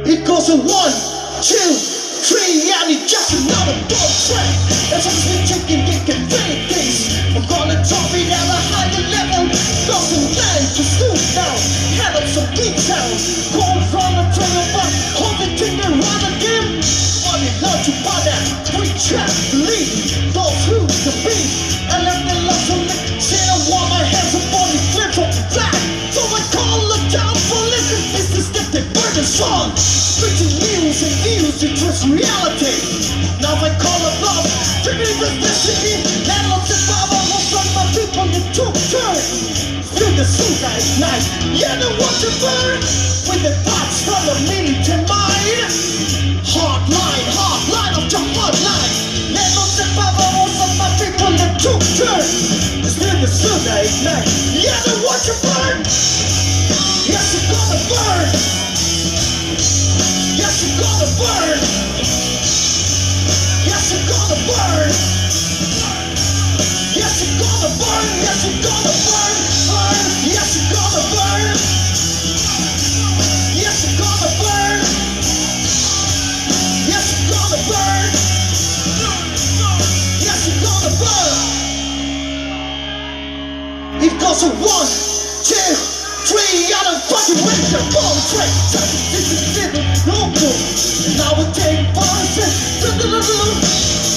It goes a 1, 2, 3, and it's just another dog track. As I'm taking things, I'm gonna drop it at a higher level. Doesn't land to slow down, head up some big town. Cold from a turnabout, hold the thing and run again. On it, learn to buy that, we try to lead those who the beat. And let the love to me, say I want my hands up on the cliff of the flag. So I call the town police, this is the burden song. Preaching news and views to twist reality. Now I call a bluff, drinking with destiny. Landlords and power, most of my people in took turn. Through the suit at night, yeah, the water burn. With the thoughts from the militant mind. Hard line of the hard line. Landlords and power, most of my people in took turn. Through the suit at night, yeah, the water burn. Yes, it's gonna burn. Yes, you're gonna burn. Yes, you're gonna burn. Yes, you're gonna burn. Yes, you're gonna burn. Burn. Yes, you're gonna burn. Yes, you're gonna burn. Yes, you're gonna burn. Yes, you're gonna burn. It goes a 1, 2, 3, out of fucking with the ball train. This is living local. Now we take bonuses.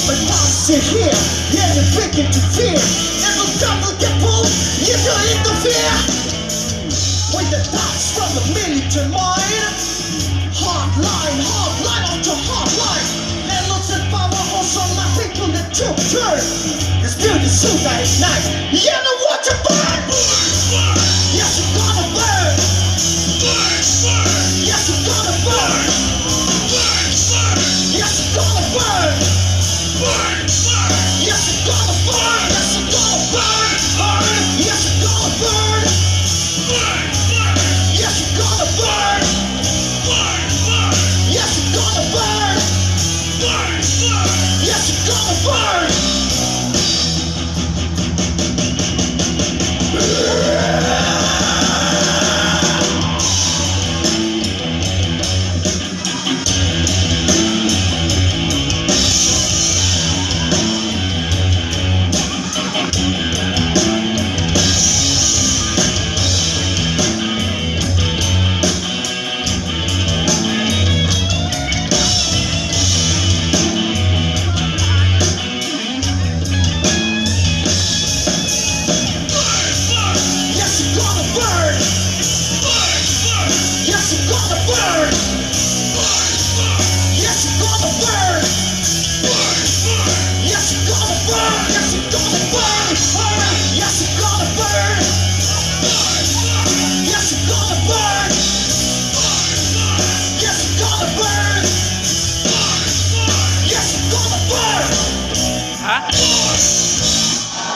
My thoughts sit here, yeah, you're big into fear. And the devil get pulled, you don't interfere. With the thoughts from the militant mind. Hard line of the hard line. Landlords and powerhouse on my people that took turn. It's still the suit at night. Yeah, the water burn. Yes, you're gonna burn. Yes, you're gonna burn. Yes, you're gonna burn. Yes, you're gonna burn. Yes, you're gonna burn. Yes, you're gonna burn. Yes, you're gonna burn. Yes, you're gonna burn. Yes, you're gonna burn.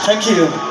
Thank you.